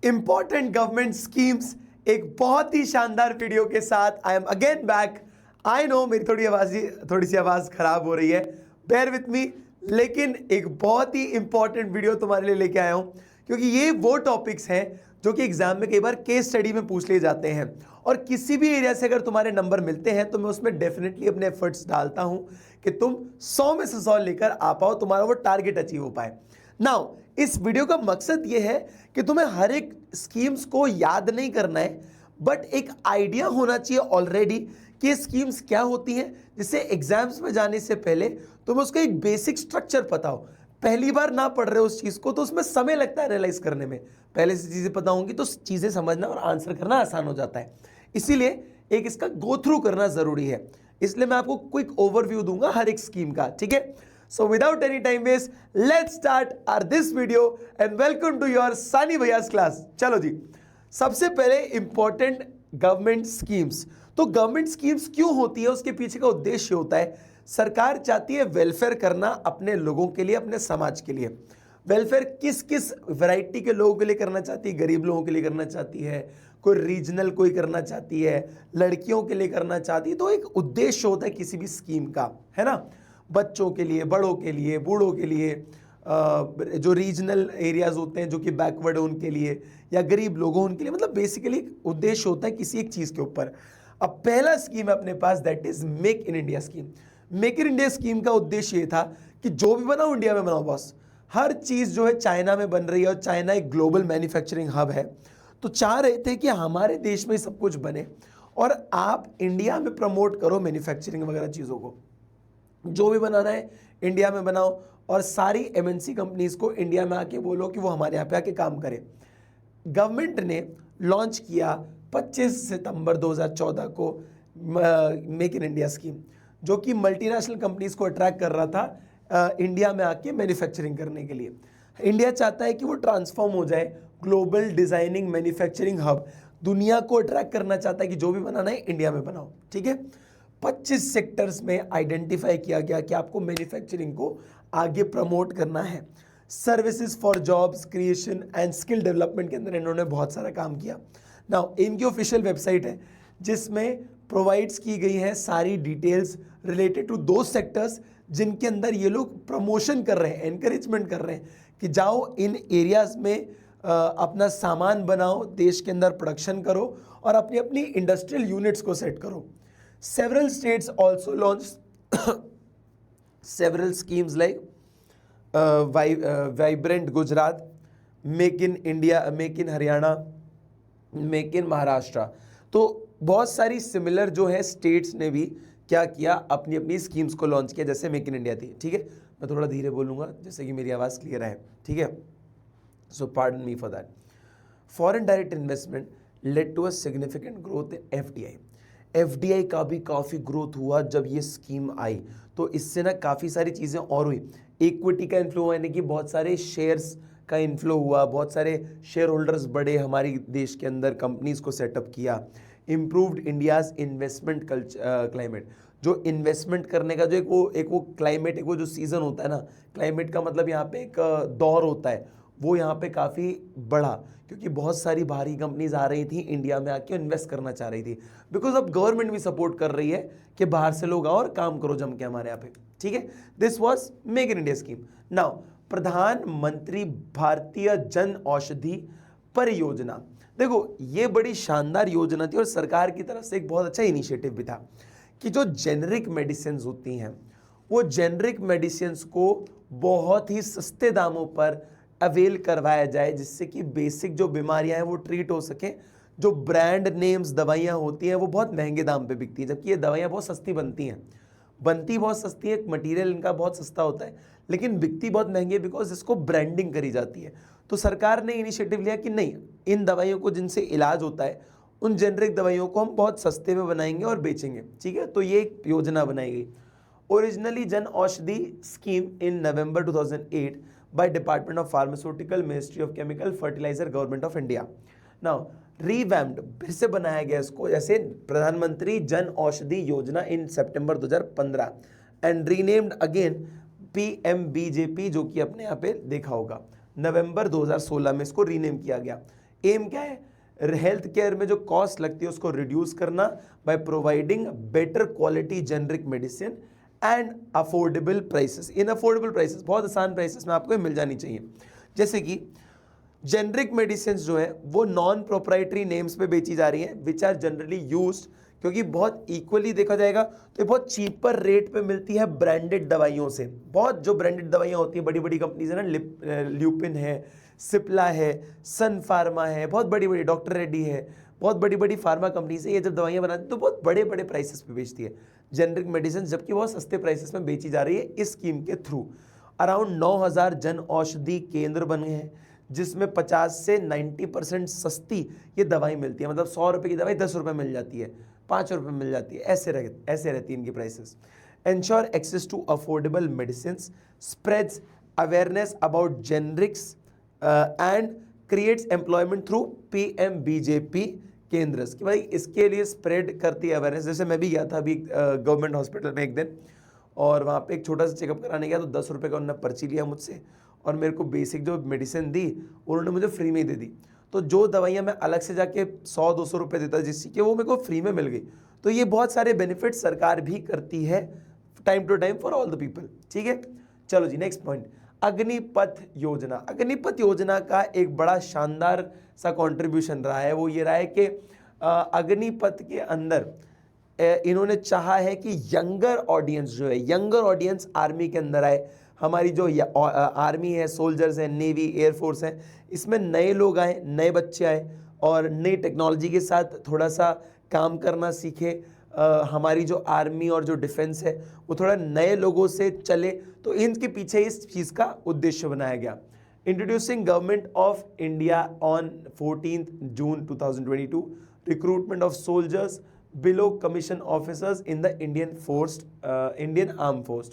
Important government schemes, एक बहुत ही शानदार वीडियो के साथ I am again back. I know मेरी थोड़ी सी आवाज़ खराब हो रही है, बेयर विथ मी, लेकिन एक बहुत ही इंपॉर्टेंट वीडियो तुम्हारे लिए लेके आया हूँ, क्योंकि ये वो टॉपिक्स हैं जो कि एग्जाम में कई बार केस स्टडी में पूछ लिए जाते हैं। और किसी भी एरिया से अगर तुम्हारे नंबर मिलते हैं तो मैं उसमें डेफिनेटली अपने एफर्ट्स डालता हूं कि तुम 100 में से 100 लेकर आ पाओ, तुम्हारा वो टारगेट अचीव हो पाए। नाउ इस वीडियो का मकसद ये है कि तुम्हें हर एक स्कीम्स को याद नहीं करना है, बट एक आइडिया होना चाहिए ऑलरेडी कि ये स्कीम्स क्या होती हैं, जिससे एग्जाम्स में जाने से पहले तुम्हें उसका एक बेसिक स्ट्रक्चर पता हो। पहली बार ना पढ़ रहे हो उस चीज़ को तो उसमें समय लगता है एनालाइज करने में। पहले से चीज़ें पता होंगी तो चीज़ें समझना और आंसर करना आसान हो जाता है। इसीलिए एक इसका गो थ्रू करना ज़रूरी है। इसलिए मैं आपको क्विक ओवरव्यू दूंगा हर एक स्कीम का, ठीक है। So without any time waste let's start our this video and welcome to your Sani भैयास क्लास। चलो जी, सबसे पहले इंपॉर्टेंट गवर्नमेंट स्कीम्स। तो गवर्नमेंट स्कीम्स क्यों होती है, उसके पीछे का उद्देश्य होता है, सरकार चाहती है वेलफेयर करना अपने लोगों के लिए, अपने समाज के लिए। वेलफेयर किस किस वैरायटी के लोगों के लिए करना चाहती है? गरीब लोगों के लिए करना चाहती है, कोई रीजनल कोई करना चाहती है, लड़कियों के लिए करना चाहती है। तो एक उद्देश्य होता है किसी भी स्कीम का, है ना। बच्चों के लिए, बड़ों के लिए, बूढ़ों के लिए, जो रीजनल एरियाज होते हैं जो कि बैकवर्ड है उनके लिए, या गरीब लोगों उनके लिए, मतलब बेसिकली उद्देश्य होता है किसी एक चीज़ के ऊपर। अब पहला स्कीम है अपने पास, that is make in India scheme. Make in India scheme का उद्देश्य ये था कि जो भी बनाओ इंडिया में बनाओ बॉस। हर चीज़ जो है चाइना में बन रही है और चाइना एक ग्लोबल मैन्युफैक्चरिंग हब है, तो चाह रहे थे कि हमारे देश में सब कुछ बने और आप इंडिया में प्रमोट करो मैन्युफैक्चरिंग वगैरह चीज़ों को। जो भी बनाना है इंडिया में बनाओ और सारी एमएनसी कंपनीज को इंडिया में आके बोलो कि वो हमारे यहाँ पे आके काम करें। गवर्नमेंट ने लॉन्च किया 25 सितंबर 2014 को मेक इन इंडिया स्कीम, जो कि मल्टीनेशनल कंपनीज को अट्रैक्ट कर रहा था इंडिया में आके मैन्युफैक्चरिंग करने के लिए। इंडिया चाहता है कि वो ट्रांसफॉर्म हो जाए ग्लोबल डिजाइनिंग मैन्युफैक्चरिंग हब। दुनिया को अट्रैक्ट करना चाहता है कि जो भी बनाना है इंडिया में बनाओ, ठीक है। 25 सेक्टर्स में आइडेंटिफाई किया गया कि आपको मैन्युफैक्चरिंग को आगे प्रमोट करना है। Services for jobs creation and skill development के अंदर इन्होंने बहुत सारा काम किया। नाउ इनकी ऑफिशियल वेबसाइट है जिसमें प्रोवाइड्स की गई है सारी डिटेल्स रिलेटेड टू दो सेक्टर्स जिनके अंदर ये लोग प्रमोशन कर रहे हैं, एनकरेजमेंट कर रहे हैं कि जाओ इन एरियाज में अपना सामान बनाओ, देश के अंदर प्रोडक्शन करो और अपनी अपनी इंडस्ट्रियल यूनिट्स को सेट करो। Several states also launch several schemes like vibrant Gujarat, make in India, make in Haryana, make in Maharashtra. तो बहुत सारी सिमिलर जो है स्टेट्स ने भी क्या किया, अपनी अपनी स्कीम्स को लॉन्च किया, जैसे मेक इन इंडिया थी, ठीक है। मैं थोड़ा धीरे बोलूँगा जैसे कि मेरी आवाज़ क्लियर है, ठीक है। So pardon me for that. Foreign direct investment led to a significant growth in FDI. FDI का भी काफ़ी ग्रोथ हुआ जब ये स्कीम आई, तो इससे ना काफ़ी सारी चीज़ें और हुई। इक्विटी का इन्फ्लो हुआ, यानी कि बहुत सारे शेयर्स का इन्फ्लो हुआ, बहुत सारे शेयर होल्डर्स बढ़े हमारी देश के अंदर, कंपनीज को सेटअप किया। इम्प्रूव्ड इंडियाज इन्वेस्टमेंट क्लाइमेट, जो इन्वेस्टमेंट करने का जो एक वो क्लाइमेट, एक वो जो सीज़न होता है ना, क्लाइमेट का मतलब यहाँ पे एक दौर होता है, वो यहाँ पे काफ़ी बढ़ा, क्योंकि बहुत सारी बाहरी कंपनीज आ रही थी इंडिया में आके इन्वेस्ट करना चाह रही थी। बिकॉज अब गवर्नमेंट भी सपोर्ट कर रही है कि बाहर से लोग आओ और काम करो जम के हमारे यहाँ पे, ठीक है। This was make in India scheme. Now प्रधानमंत्री भारतीय जन औषधि परियोजना, देखो ये बड़ी शानदार योजना थी और सरकार की तरफ से एक बहुत अच्छा इनिशिएटिव भी था कि जो जेनरिक मेडिसिन होती हैं वो जेनरिक मेडिसिन को बहुत ही सस्ते दामों पर अवेल करवाया जाए, जिससे कि बेसिक जो बीमारियां हैं वो ट्रीट हो सके। जो ब्रांड नेम्स दवाइयां होती हैं वो बहुत महंगे दाम पे बिकती हैं, जबकि ये दवाइयां बहुत सस्ती बनती बहुत सस्ती है, मटेरियल इनका बहुत सस्ता होता है, लेकिन बिकती बहुत महंगी है बिकॉज इसको ब्रांडिंग करी जाती है। तो सरकार ने इनिशिएटिव लिया कि नहीं, इन दवाइयों को जिनसे इलाज होता है उन जेनरिक दवाइयों को हम बहुत सस्ते में बनाएंगे और बेचेंगे, ठीक है। तो ये एक योजना बनाई गई। Originally Jan Aushadhi scheme in November 2008 by department of pharmaceutical, ministry of chemical, fertiliser, government of India. Now revamped, फिर से बनाया गया इसको, जैसे प्रधानमंत्री जन औषधि योजना इन सितंबर 2015 एंड रीनेम्ड अगेन पीएमबीजेपी, जो कि अपने यहाँ पे देखा होगा नवंबर 2016 में इसको रीनेम किया गया। एम क्या है, हेल्थ केयर में जो कॉस्ट लगती है उसको रिड्यूस करना by providing better quality generic medicine and affordable prices, in affordable prices, बहुत आसान प्राइसेस में आपको मिल जानी चाहिए। जैसे कि जेनरिक मेडिसिन जो है वो नॉन प्रोप्राइटरी नेम्स पे बेची जा रही हैं विच आर जनरली यूज्ड, क्योंकि बहुत इक्वली देखा जाएगा तो ये बहुत चीपर रेट पे मिलती है ब्रांडेड दवाइयों से। बहुत जो ब्रांडेड दवाइयाँ होती हैं बड़ी बड़ी कंपनीज है ना, ल्यूपिन है, सिप्ला है, सन फार्मा है, बहुत बड़ी बड़ी, डॉक्टर रेड्डी है, बहुत बड़ी बड़ी फार्मा कंपनीज है, ये जब दवाइयाँ बनाती है तो बहुत बड़े बड़े प्राइसेस पे बेचती है जेनरिक मेडिसिन, जबकि बहुत सस्ते प्राइसेस में बेची जा रही है इस स्कीम के थ्रू। अराउंड 9,000 जन औषधि केंद्र बने हैं जिसमें 50 से 90% सस्ती ये दवाई मिलती है, मतलब 100 रुपये की दवाई 10 रुपये मिल जाती है, 5 रुपये मिल जाती है, ऐसे रहती है इनकी prices. Ensure access to affordable medicine, spreads awareness about generics and creates employment through PMBJP केंद्र, कि भाई इसके लिए स्प्रेड करती है अवेयरनेस। जैसे मैं भी गया था अभी गवर्नमेंट हॉस्पिटल में एक दिन, और वहाँ पे एक छोटा सा चेकअप कराने गया तो 10 रुपये का उन्होंने पर्ची लिया मुझसे और मेरे को बेसिक जो मेडिसिन दी उन्होंने मुझे फ्री में ही दे दी। तो जो दवाइयाँ मैं अलग से जाके 100-200 रुपये देता जिससे कि वो मेरे को फ्री में मिल गई। तो ये बहुत सारे बेनिफिट सरकार भी करती है time to time for all the people, ठीक है। चलो जी, नेक्स्ट पॉइंट, अग्निपथ योजना। अग्निपथ योजना का एक बड़ा शानदार सा कंट्रीब्यूशन रहा है, वो ये रहा है कि अग्निपथ के अंदर इन्होंने चाहा है कि यंगर ऑडियंस जो है, यंगर ऑडियंस आर्मी के अंदर आए। हमारी जो आर्मी है, सोल्जर्स हैं, नेवी, एयरफोर्स हैं, इसमें नए लोग आए, नए बच्चे आए और नई टेक्नोलॉजी के साथ थोड़ा सा काम करना सीखे। हमारी जो आर्मी और जो डिफेंस है वो थोड़ा नए लोगों से चले, तो इनके पीछे इस चीज़ का उद्देश्य बनाया गया। Introducing government of India on 14 June 2022 recruitment of soldiers below commission officers in the Indian armed force.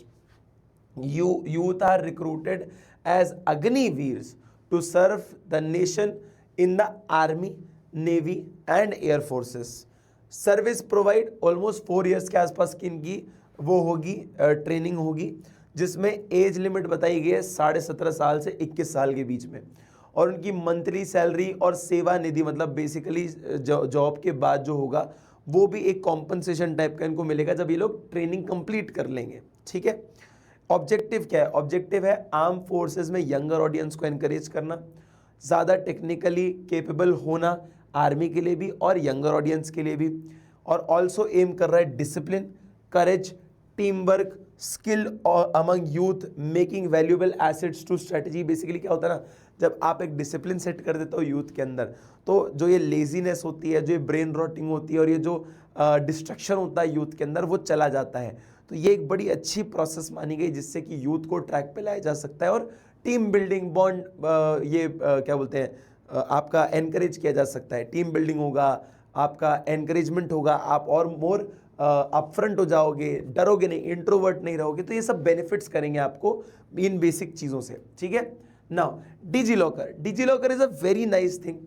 Youth are recruited as Agniveers to serve the nation in the army, navy and air forces. Service provide almost 4 years के आसपास की इनकी वो होगी, training होगी, जिसमें age limit बताई गई है 17.5 साल से 21 साल के बीच में, और उनकी मंथली सैलरी और सेवा निधि, मतलब बेसिकली जॉब के बाद जो होगा वो भी एक कॉम्पनसेशन टाइप का इनको मिलेगा जब ये लोग ट्रेनिंग कंप्लीट कर लेंगे, ठीक है। ऑब्जेक्टिव क्या है? ऑब्जेक्टिव है आर्म फोर्सेस में यंगर ऑडियंस को एनकरेज करना, ज़्यादा टेक्निकली कैपेबल होना आर्मी के लिए भी और यंगर ऑडियंस के लिए भी, और ऑल्सो एम कर रहा है discipline, courage, team work, skill among youth, making valuable assets to strategy. Basically क्या होता है ना, जब आप एक डिसिप्लिन सेट कर देते हो यूथ के अंदर, तो जो ये लेजीनेस होती है, जो ये ब्रेन रॉटिंग होती है और ये जो डिस्ट्रक्शन होता है यूथ के अंदर, वो चला जाता है। तो ये एक बड़ी अच्छी प्रोसेस मानी गई जिससे कि यूथ को ट्रैक पे लाया जा सकता है और टीम बिल्डिंग बॉन्ड क्या बोलते हैं, आपका एनकरेज किया जा सकता है। टीम बिल्डिंग होगा, आपका एनकरेजमेंट होगा, आप और मोर अपफ्रंट हो जाओगे, डरोगे नहीं, इंट्रोवर्ट नहीं रहोगे, तो ये सब बेनिफिट्स करेंगे आपको इन बेसिक चीज़ों से, ठीक है। Now digi locker is a very nice thing.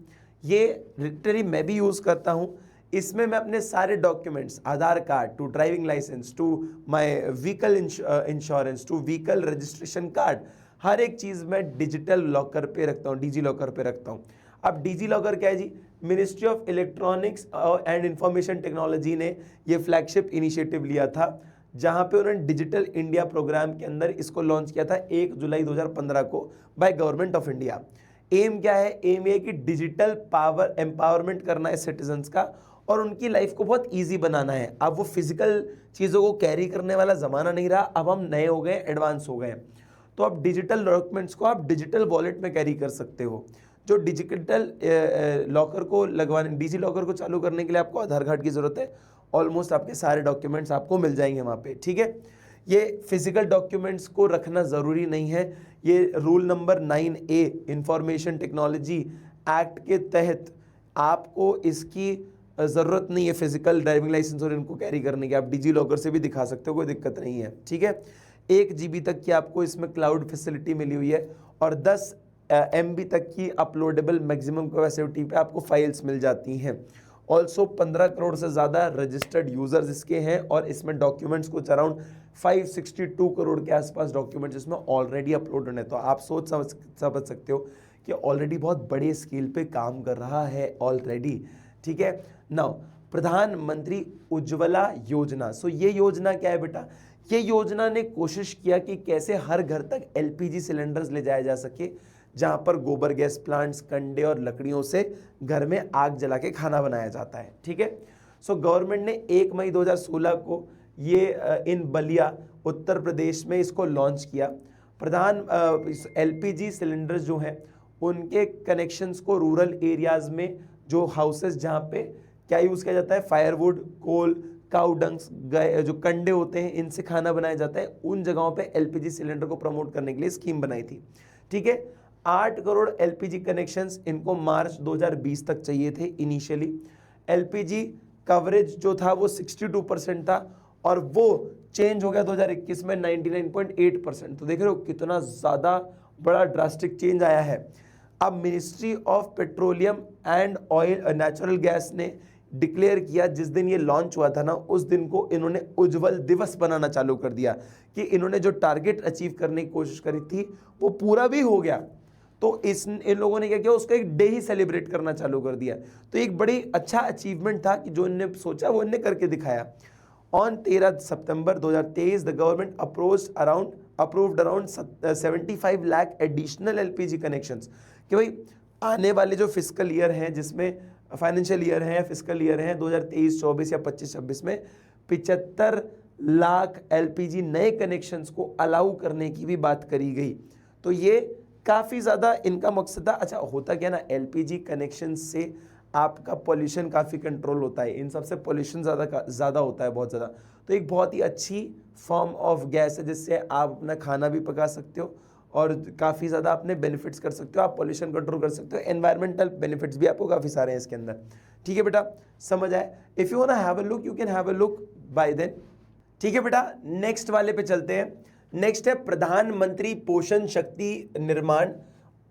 ये लिटरली मैं भी यूज़ करता हूँ। इसमें मैं अपने सारे documents, Aadhaar card to driving licence to my vehicle insurance to vehicle registration card, हर एक चीज़ मैं डिजिटल लॉकर पे रखता हूँ, डिजी लॉकर पे रखता हूँ। अब डिजी लॉकर क्या है जी? Ministry of electronics and information technology ने ये फ्लैगशिप इनिशिएटिव लिया था, जहाँ पे उन्होंने डिजिटल इंडिया प्रोग्राम के अंदर इसको लॉन्च किया था 1 जुलाई 2015 को by government of India. Aim क्या है? एम ये कि डिजिटल पावर एम्पावरमेंट करना है सिटीजन्स का और उनकी लाइफ को बहुत इजी बनाना है। अब वो फिजिकल चीज़ों को कैरी करने वाला ज़माना नहीं रहा, अब हम नए हो गए, एडवांस हो गए। तो अब डिजिटल डॉक्यूमेंट्स को आप डिजिटल वॉलेट में कैरी कर सकते हो। जो डिजिटल लॉकर को लगवाने, डिजी लॉकर को चालू करने के लिए आपको आधार कार्ड की ज़रूरत है। ऑलमोस्ट आपके सारे डॉक्यूमेंट्स आपको मिल जाएंगे वहाँ पे, ठीक है। ये फिजिकल डॉक्यूमेंट्स को रखना ज़रूरी नहीं है। ये rule number 9A information technology act के तहत आपको इसकी ज़रूरत नहीं है फिजिकल ड्राइविंग लाइसेंस और इनको कैरी करने की। आप डिजी लॉकर से भी दिखा सकते हो, कोई दिक्कत नहीं है, ठीक है। 1 GB तक की आपको इसमें क्लाउड फैसिलिटी मिली हुई है और 10 MB तक की अपलोडेबल मैक्सिमम कैपेसिटी पे आपको फाइल्स मिल जाती हैं। ऑल्सो 15 करोड़ से ज़्यादा रजिस्टर्ड यूज़र्स इसके हैं और इसमें डॉक्यूमेंट्स कुछ अराउंड 562 करोड़ के आसपास डॉक्यूमेंट्स इसमें ऑलरेडी अपलोडेड है। तो आप सोच समझ सकते हो कि ऑलरेडी बहुत बड़े स्केल पे काम कर रहा है ऑलरेडी, ठीक है। नाउ प्रधानमंत्री उज्ज्वला योजना, सो ये योजना क्या है बेटा, ये योजना ने कोशिश किया कि कैसे हर घर तक एलपीजी सिलेंडर्स ले जाया जा सके, जहां पर गोबर गैस प्लांट्स, कंडे और लकड़ियों से घर में आग जला के खाना बनाया जाता है, ठीक है। सो गवर्नमेंट ने 1 मई 2016 को ये इन बलिया उत्तर प्रदेश में इसको लॉन्च किया। एलपीजी सिलेंडर्स जो हैं उनके कनेक्शंस को रूरल एरियाज में जो हाउसेस जहाँ पे क्या यूज़ किया जाता है, फायरवुड, कोल, काउ डंग्स, जो कंडे होते हैं इनसे खाना बनाया जाता है, उन जगहों पे एलपीजी सिलेंडर को प्रमोट करने के लिए स्कीम बनाई थी, ठीक है। 8 करोड़ एलपीजी कनेक्शंस इनको मार्च 2020 तक चाहिए थे इनिशियली। एलपीजी कवरेज जो था वो 62% था और वो चेंज हो गया 2021 में 99.8%। तो देख रहे हो कितना ज़्यादा बड़ा ड्रास्टिक चेंज आया है। अब ministry of petroleum and oil natural gas ने डिक्लेयर किया, जिस दिन ये लॉन्च हुआ था ना उस दिन को इन्होंने उज्जवल दिवस बनाना चालू कर दिया कि इन्होंने जो टारगेट अचीव करने की कोशिश करी थी वो पूरा भी हो गया। तो इन लोगों ने क्या किया, उसका एक डे ही सेलिब्रेट करना चालू कर दिया। तो एक बड़ी अच्छा अचीवमेंट था कि जो इन्होंने सोचा वो इन्होंने करके दिखाया। On 13 September 2023 the government approved around 75 lakh additional LPG connections, कि भाई आने वाले जो फिस्कल ईयर हैं, जिसमें फाइनेंशियल ईयर है, फिस्कल ईयर है 2023-24 या 25-26 में 75 लाख एलपीजी नए कनेक्शंस को अलाउ करने की भी बात करी गई। तो ये काफ़ी ज़्यादा इनका मकसद था। अच्छा होता क्या ना, एलपीजी कनेक्शन से आपका पॉल्यूशन काफ़ी कंट्रोल होता है, इन सबसे पॉल्यूशन ज़्यादा होता है, बहुत ज़्यादा। तो एक बहुत ही अच्छी फॉर्म ऑफ गैस है जिससे आप अपना खाना भी पका सकते हो और काफ़ी ज़्यादा अपने बेनिफिट्स कर सकते हो, आप पॉल्यूशन कंट्रोल कर सकते हो, एनवायरमेंटल बेनिफिट्स भी आपको काफ़ी सारे हैं इसके अंदर, ठीक है बेटा, समझ आए। If you want to have a look you can have a look by then, ठीक है बेटा। नेक्स्ट वाले पे चलते हैं। नेक्स्ट है प्रधानमंत्री पोषण शक्ति निर्माण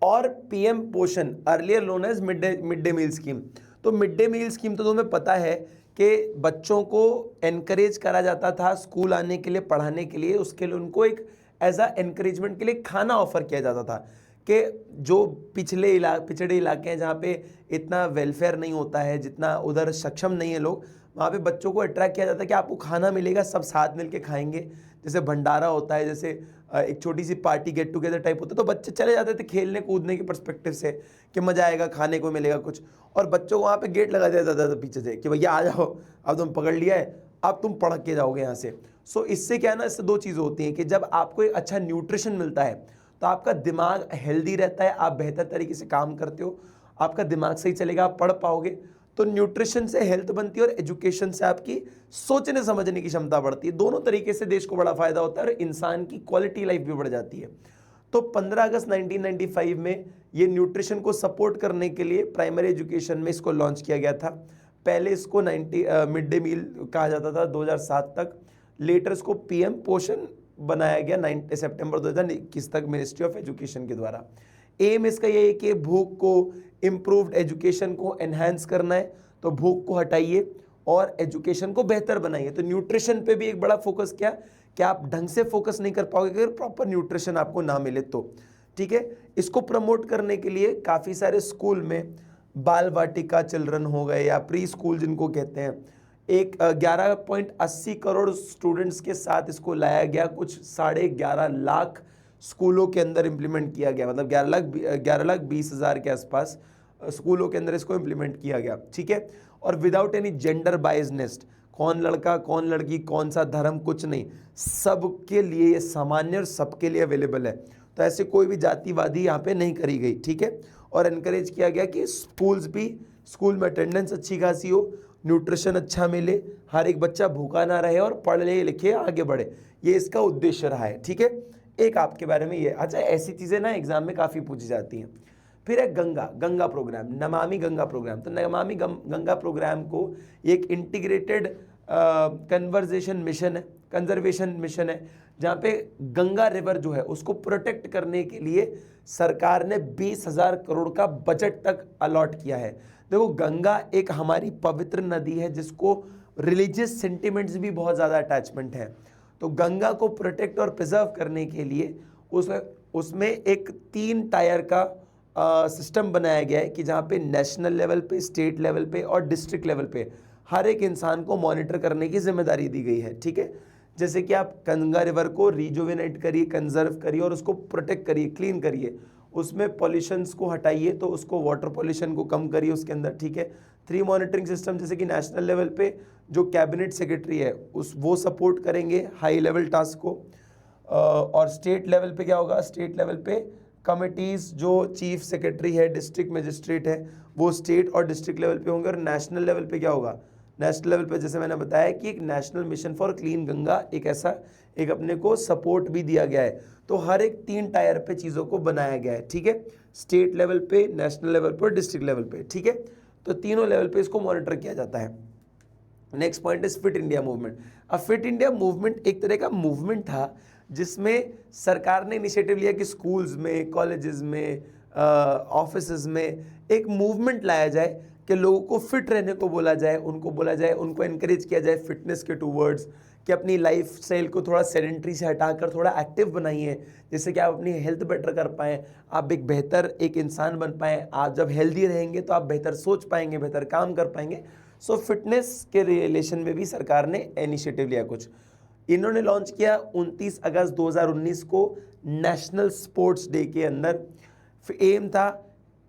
और PM Poshan, earlier known as mid day meal scheme. तो मिड डे मील स्कीम तो तुम्हें पता है कि बच्चों को एनकरेज करा जाता था स्कूल आने के लिए, पढ़ाने के लिए, उसके लिए उनको एक एज अ एनकरेजमेंट के लिए खाना ऑफर किया जाता था कि जो पिछड़े इलाके हैं जहाँ पे इतना वेलफेयर नहीं होता है, जितना उधर सक्षम नहीं है लोग, वहाँ पे बच्चों को अट्रैक्ट किया जाता है कि आपको खाना मिलेगा, सब साथ मिल के खाएंगे। जैसे भंडारा होता है, जैसे एक छोटी सी पार्टी गेट टुगेदर टाइप होता है, तो बच्चे चले जाते थे खेलने कूदने के पर्सपेक्टिव से कि मज़ा आएगा, खाने को मिलेगा कुछ, और बच्चों को वहाँ पे गेट लगा दिया जाता था पीछे से कि भैया आ जाओ, अब तुम पकड़ लिया है, अब तुम पढ़ के जाओगे यहाँ से। सो इससे क्या है ना, इससे दो चीज़ें होती हैं कि जब आपको एक अच्छा न्यूट्रिशन मिलता है तो आपका दिमाग हेल्दी रहता है, आप बेहतर तरीके से काम करते हो, आपका दिमाग सही चलेगा, आप पढ़ पाओगे। तो न्यूट्रिशन से हेल्थ बनती है और एजुकेशन से आपकी सोचने समझने की क्षमता बढ़ती है। दोनों तरीके से देश को बड़ा फायदा होता है और इंसान की क्वालिटी लाइफ भी बढ़ जाती है। तो 15 अगस्त 1995 में ये न्यूट्रिशन को सपोर्ट करने के लिए प्राइमरी एजुकेशन में इसको लॉन्च किया गया था। पहले इसको मिड डे मील कहा जाता था 2007 तक, लेटर इसको पीएम पोषण बनाया गया 9 सितंबर 2021 तक मिनिस्ट्री ऑफ एजुकेशन के द्वारा। एम इसका ये है कि भूख को, इम्प्रूव्ड एजुकेशन को एनहांस करना है, तो भूख को हटाइए और एजुकेशन को बेहतर बनाइए। तो न्यूट्रिशन पे भी एक बड़ा फोकस किया कि आप ढंग से फोकस नहीं कर पाओगे अगर प्रॉपर न्यूट्रिशन आपको ना मिले तो, ठीक है। इसको प्रमोट करने के लिए काफ़ी सारे स्कूल में बाल वाटिका चिल्ड्रन हो गए या प्री स्कूल जिनको कहते हैं, एक 11.80 करोड़ स्टूडेंट्स के साथ इसको लाया गया। कुछ 11.5 लाख स्कूलों के अंदर इम्प्लीमेंट किया गया, मतलब 11,20,000 के आसपास स्कूलों के अंदर इसको इम्प्लीमेंट किया गया, ठीक है। और विदाउट एनी जेंडर बायसनेस, कौन लड़का कौन लड़की, कौन सा धर्म, कुछ नहीं, सबके लिए ये सामान्य और सबके लिए अवेलेबल है। तो ऐसे कोई भी जातिवादी यहाँ पे नहीं करी गई, ठीक है। और इनकरेज किया गया कि स्कूल में अटेंडेंस अच्छी खासी हो, न्यूट्रिशन अच्छा मिले, हर एक बच्चा भूखा ना रहे और पढ़े लिखे आगे बढ़े, ये इसका उद्देश्य रहा है, ठीक है। एक आपके बारे में ये, अच्छा ऐसी चीज़ें ना एग्जाम में काफ़ी पूछी जाती हैं। फिर है गंगा प्रोग्राम, नमामि गंगा प्रोग्राम। तो नमामि गंगा प्रोग्राम को एक इंटीग्रेटेड कंजर्वेशन मिशन है, जहाँ पे गंगा रिवर जो है उसको प्रोटेक्ट करने के लिए सरकार ने 20,000 करोड़ का बजट तक अलॉट किया है। देखो गंगा एक हमारी पवित्र नदी है जिसको रिलीजियस सेंटिमेंट्स भी बहुत ज़्यादा अटैचमेंट है। तो गंगा को प्रोटेक्ट और प्रिजर्व करने के लिए उसमें एक 3 टायर का सिस्टम बनाया गया है कि जहाँ पे नेशनल लेवल पे, स्टेट लेवल पे और डिस्ट्रिक्ट लेवल पे हर एक इंसान को मॉनिटर करने की जिम्मेदारी दी गई है। ठीक है, जैसे कि आप गंगा रिवर को रिजुविनेट करिए, कंजर्व करिए और उसको प्रोटेक्ट करिए, क्लीन करिए, उसमें पॉल्यूशंस को हटाइए, तो उसको वाटर पॉल्यूशन को कम करिए उसके अंदर। ठीक है, 3 मॉनिटरिंग सिस्टम, जैसे कि नेशनल लेवल पे जो कैबिनेट सेक्रेटरी है वो सपोर्ट करेंगे हाई लेवल टास्क को, और स्टेट लेवल पे क्या होगा, स्टेट लेवल पे कमिटीज़ जो चीफ सेक्रेटरी है, डिस्ट्रिक्ट मजिस्ट्रेट है, वो स्टेट और डिस्ट्रिक्ट लेवल पे होंगे। और नेशनल लेवल पे क्या होगा, नेशनल लेवल पे जैसे मैंने बताया कि एक national mission for clean Ganga, एक ऐसा एक अपने को सपोर्ट भी दिया गया है। तो हर एक 3 टायर पे चीज़ों को बनाया गया है। ठीक है, स्टेट लेवल पे, नेशनल लेवल पे और डिस्ट्रिक्ट लेवल पे। ठीक है, तो तीनों लेवल पे इसको मॉनिटर किया जाता है। Next point is fit India movement. अब फिट इंडिया मूवमेंट एक तरह का मूवमेंट था जिसमें सरकार ने इनिशिएटिव लिया कि स्कूल्स में, कॉलेजेस में, ऑफिसेज में एक मूवमेंट लाया जाए कि लोगों को फिट रहने को बोला जाए, उनको एनकरेज किया जाए फिटनेस के टूवर्ड्स, कि अपनी लाइफ स्टाइल को थोड़ा सेडेंट्री से हटाकर थोड़ा एक्टिव बनाइए, जिससे कि आप अपनी हेल्थ बेटर कर पाएँ, आप एक बेहतर एक इंसान बन पाएँ। आप जब हेल्दी रहेंगे तो आप बेहतर सोच पाएंगे, बेहतर काम कर पाएंगे। सो फिटनेस के रिलेशन में भी सरकार ने इनिशिएटिव लिया कुछ। इन्होंने लॉन्च किया 29 अगस्त 2019 को नेशनल स्पोर्ट्स डे के अंदर।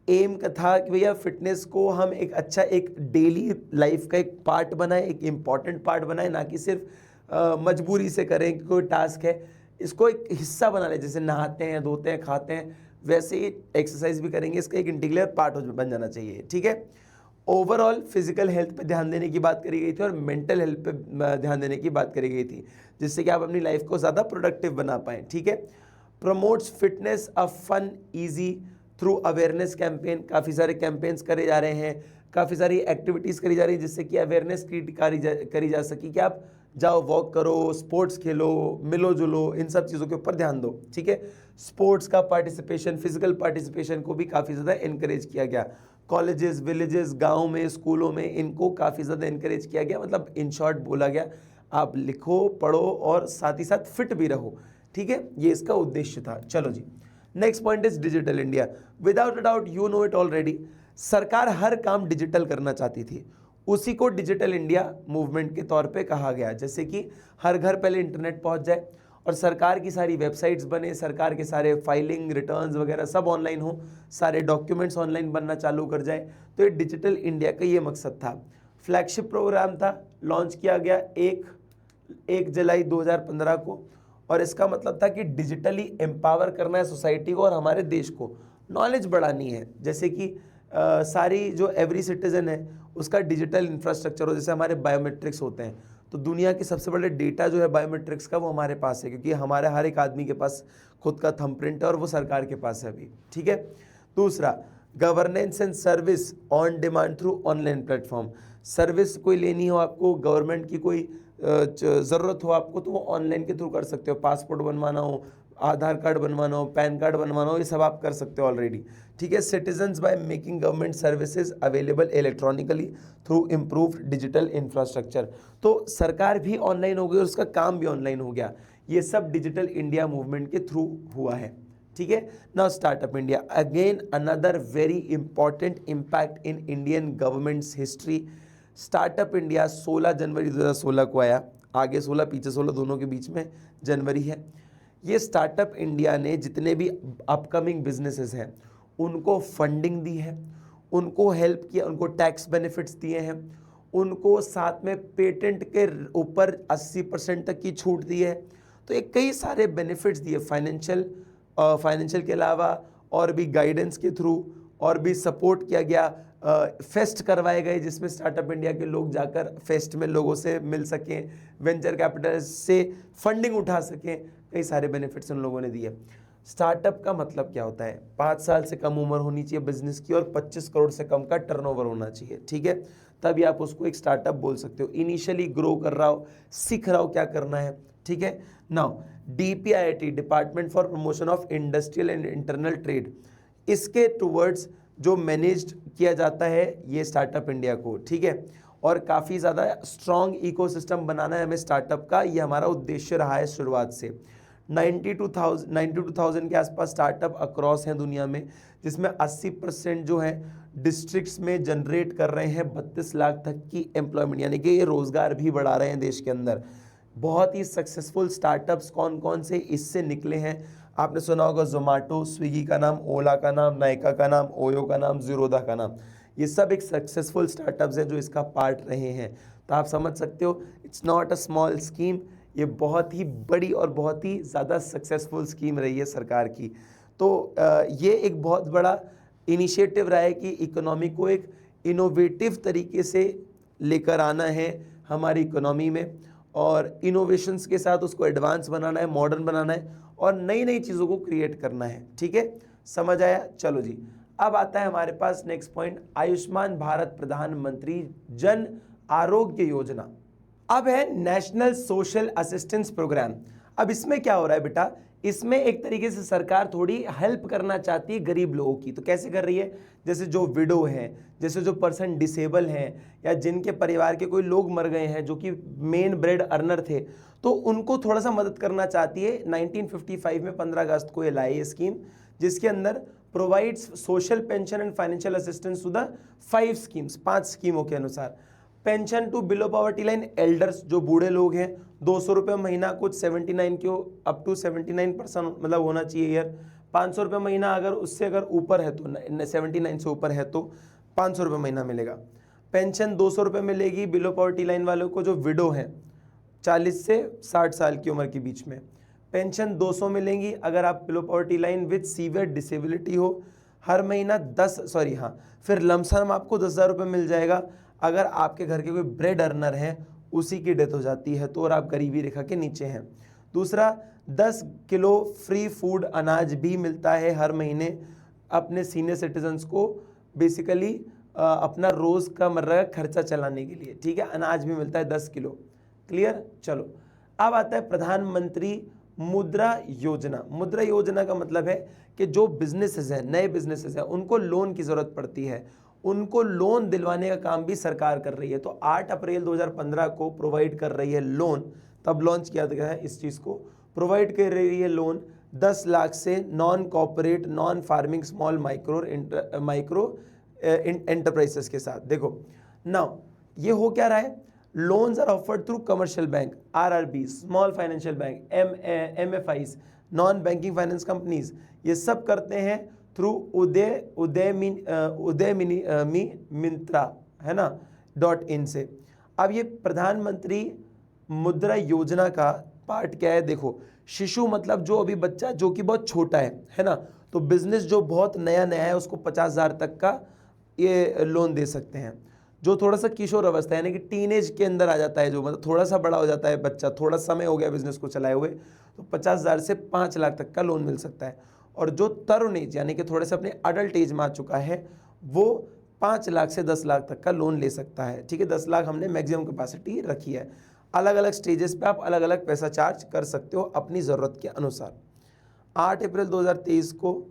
एम का था कि भैया फिटनेस को हम एक अच्छा एक डेली लाइफ का एक पार्ट बनाए, एक इम्पॉर्टेंट पार्ट बनाए, ना कि सिर्फ मजबूरी से करें कि कोई टास्क है, इसको एक हिस्सा बना ले। जैसे नहाते हैं, धोते हैं, खाते हैं, वैसे ही एक्सरसाइज भी करेंगे, इसका एक इंटीग्रल पार्ट बन जाना चाहिए। ठीक है, ओवरऑल फिजिकल हेल्थ पे ध्यान देने की बात करी गई थी और मेंटल हेल्थ पे ध्यान देने की बात करी गई थी, जिससे कि आप अपनी लाइफ को ज़्यादा प्रोडक्टिव बना पाएँ। ठीक है, promotes fitness a fun easy through awareness campaign. काफ़ी सारे कैंपेन्स करे जा रहे हैं, काफ़ी सारी एक्टिविटीज़ करी जा रही है, जिससे कि अवेयरनेस करी जा सके कि आप जाओ, वॉक करो, स्पोर्ट्स खेलो, मिलो जुलो, इन सब चीज़ों के ऊपर ध्यान दो। ठीक है, स्पोर्ट्स का पार्टिसिपेशन, फिजिकल पार्टिसिपेशन को भी काफ़ी ज़्यादा इनकरेज किया गया। कॉलेजेस, विलेजेस, गाँव में, स्कूलों में इनको काफ़ी ज़्यादा इनकरेज किया गया। मतलब इन शॉर्ट बोला गया, आप लिखो, पढ़ो और साथ ही साथ फिट भी रहो। ठीक है, ये इसका उद्देश्य था। चलो जी, next point is digital India. Without a doubt you know it already, सरकार हर काम डिजिटल करना चाहती थी, उसी को डिजिटल इंडिया मूवमेंट के तौर पे कहा गया। जैसे कि हर घर पहले इंटरनेट पहुंच जाए और सरकार की सारी वेबसाइट्स बने, सरकार के सारे फाइलिंग, रिटर्न्स वगैरह सब ऑनलाइन हो, सारे डॉक्यूमेंट्स ऑनलाइन बनना चालू कर जाए। तो ये डिजिटल इंडिया का ये मकसद था। फ्लैगशिप प्रोग्राम था, लॉन्च किया गया 1 जुलाई 2015 को, और इसका मतलब था कि डिजिटली एम्पावर करना है सोसाइटी को और हमारे देश को, नॉलेज बढ़ानी है। जैसे कि सारी जो एवरी सिटीज़न है उसका डिजिटल इंफ्रास्ट्रक्चर हो, जैसे हमारे बायोमेट्रिक्स होते हैं, तो दुनिया के सबसे बड़े डेटा जो है बायोमेट्रिक्स का वो हमारे पास है, क्योंकि हमारे हर एक आदमी के पास खुद का थंबप्रिंट है और वो सरकार के पास है अभी। ठीक है, दूसरा governance and service on demand through online platform. Service कोई लेनी हो आपको, गवर्नमेंट की कोई ज़रूरत हो आपको, तो वो ऑनलाइन के थ्रू कर सकते हो। पासपोर्ट बनवाना हो, आधार कार्ड बनवाना हो, पैन कार्ड बनवाना हो, ये सब आप कर सकते हो ऑलरेडी। ठीक है, citizens by making government services available electronically through improved digital infrastructure. तो सरकार भी ऑनलाइन हो गई और उसका काम भी ऑनलाइन हो गया। ये सब डिजिटल इंडिया मूवमेंट के थ्रू हुआ है। ठीक है, now startup India, again another very important impact in Indian governments history. Startup India 16 जनवरी 2016 को आया, आगे 16 पीछे 16 दोनों के बीच में जनवरी है। ये स्टार्टअप इंडिया ने जितने भी अपकमिंग बिजनेसेस हैं उनको फंडिंग दी है, उनको हेल्प किया, उनको टैक्स बेनिफिट्स दिए हैं, उनको साथ में पेटेंट के ऊपर 80% तक की छूट दी है। तो ये कई सारे बेनिफिट्स दिए, फाइनेंशियल के अलावा और भी गाइडेंस के थ्रू, और भी सपोर्ट किया गया। फेस्ट करवाए गए जिसमें स्टार्टअप इंडिया के लोग जाकर फेस्ट में लोगों से मिल सकें, वेंचर कैपिटल से फंडिंग उठा सकें, कई सारे बेनिफिट्स उन लोगों ने दिए। स्टार्टअप का मतलब क्या होता है, 5 साल से कम उम्र होनी चाहिए बिजनेस की और 25 करोड़ से कम का टर्नओवर होना चाहिए। ठीक है, तभी आप उसको एक स्टार्टअप बोल सकते हो। इनिशियली ग्रो कर रहा हो, सीख रहा हो क्या करना है। ठीक है, now DPIIT, department for promotion of industrial and internal trade, इसके टूवर्ड्स जो मैनेज्ड किया जाता है ये स्टार्टअप इंडिया को। ठीक है, और काफ़ी ज़्यादा स्ट्रॉन्ग इकोसिस्टम बनाना है हमें स्टार्टअप का, ये हमारा उद्देश्य रहा है शुरुआत से। 92,000 के आसपास स्टार्टअप अक्रॉस हैं दुनिया में, जिसमें 80% जो है डिस्ट्रिक्ट्स में जनरेट कर रहे हैं 32 लाख तक की एम्प्लॉयमेंट, यानी कि ये रोजगार भी बढ़ा रहे हैं देश के अंदर। बहुत ही सक्सेसफुल स्टार्टअप्स कौन कौन से इससे निकले हैं, आपने सुना होगा जोमेटो, स्विगी का नाम, ओला का नाम, नायका का नाम, ओयो का नाम, जीरोधा का नाम। ये सब एक सक्सेसफुल स्टार्टअप्स हैं जो इसका पार्ट रहे हैं। तो आप समझ सकते हो it's not a small scheme, ये बहुत ही बड़ी और बहुत ही ज़्यादा सक्सेसफुल स्कीम रही है सरकार की। तो ये एक बहुत बड़ा इनिशिएटिव रहा है कि इकोनॉमी को एक इनोवेटिव तरीके से लेकर आना है हमारी इकोनॉमी में, और इनोवेशंस के साथ उसको एडवांस बनाना है, मॉडर्न बनाना है और नई नई चीज़ों को क्रिएट करना है। ठीक है, समझ आया? चलो जी, अब आता है हमारे पास नेक्स्ट पॉइंट, आयुष्मान भारत प्रधानमंत्री जन आरोग्य योजना। अब है नेशनल सोशल असिस्टेंस प्रोग्राम। अब इसमें क्या हो रहा है बेटा, इसमें एक तरीके से सरकार थोड़ी हेल्प करना चाहती है गरीब लोगों की। तो कैसे कर रही है, जैसे जो विडो हैं, जैसे जो पर्सन डिसेबल हैं, या जिनके परिवार के कोई लोग मर गए हैं जो कि मेन ब्रेड अर्नर थे, तो उनको थोड़ा सा मदद करना चाहती है। 1955 में 15 अगस्त को ये लाई है स्कीम, जिसके अंदर provides social pension and financial assistance to the 5 schemes, 5 स्कीमों के अनुसार। Pension to below poverty line elders, जो बूढ़े लोग हैं, 200 रुपये महीना, कुछ 79 के अप टू 79% मतलब होना चाहिए ईयर। 500 रुपये महीना अगर उससे अगर ऊपर है तो 79 से ऊपर है तो 500 रुपये महीना मिलेगा। पेंशन 200 रुपये मिलेगी बिलो पॉवर्टी लाइन वालों को जो विडो हैं 40 से 60 साल की उम्र के बीच में। पेंशन 200 मिलेंगी अगर आप below poverty line with severe disability हो, हर महीना 10 फिर लमसम आपको 10,000 रुपये मिल जाएगा अगर आपके घर के कोई ब्रेड अर्नर है, उसी की डेथ हो जाती है तो, और आप गरीबी रेखा के नीचे हैं। दूसरा, 10 किलो फ्री फूड अनाज भी मिलता है हर महीने अपने सीनियर सिटीजन्स को, बेसिकली अपना रोज़ का मर्रा का खर्चा चलाने के लिए। ठीक है, अनाज भी मिलता है 10 किलो। क्लियर? चलो, अब आता है प्रधानमंत्री मुद्रा योजना। मुद्रा योजना का मतलब है कि जो बिजनेसेस हैं, नए बिजनेसेस हैं, उनको लोन की ज़रूरत पड़ती है, उनको लोन दिलवाने का काम भी सरकार कर रही है। तो 8 अप्रैल 2015 को प्रोवाइड कर रही है लोन, तब लॉन्च किया गया है इस चीज़ को। प्रोवाइड कर रही है लोन 10 लाख से non corporate, non farming, small micro enterprises के साथ। देखो नाउ ये हो क्या रहा है, loans are offered through commercial bank, RRB, small financial bank, MFIs, non banking finance companies, ये सब करते हैं थ्रू उदयमी मिंत्रा, है ना, .in से। अब ये प्रधानमंत्री मुद्रा योजना का पार्ट क्या है, देखो, शिशु मतलब जो अभी बच्चा जो कि बहुत छोटा है ना, तो बिजनेस जो बहुत नया नया है उसको 50,000 तक का ये लोन दे सकते हैं। जो थोड़ा सा किशोर अवस्था यानी कि टीनेज के अंदर आ जाता है, जो मतलब थोड़ा सा बड़ा हो जाता है बच्चा, थोड़ा समय हो गया बिजनेस को चलाए हुए, तो 50,000 से 5 लाख तक का लोन मिल सकता है। और जो तरुण एज यानी कि थोड़े से अपने अडल्ट एज में आ चुका है, वो 5 लाख से 10 लाख तक का लोन ले सकता है। ठीक है, 10 लाख हमने मैक्सिमम कैपेसिटी रखी है। अलग अलग स्टेजेस पे आप अलग अलग पैसा चार्ज कर सकते हो अपनी ज़रूरत के अनुसार। 8 अप्रैल 2023 को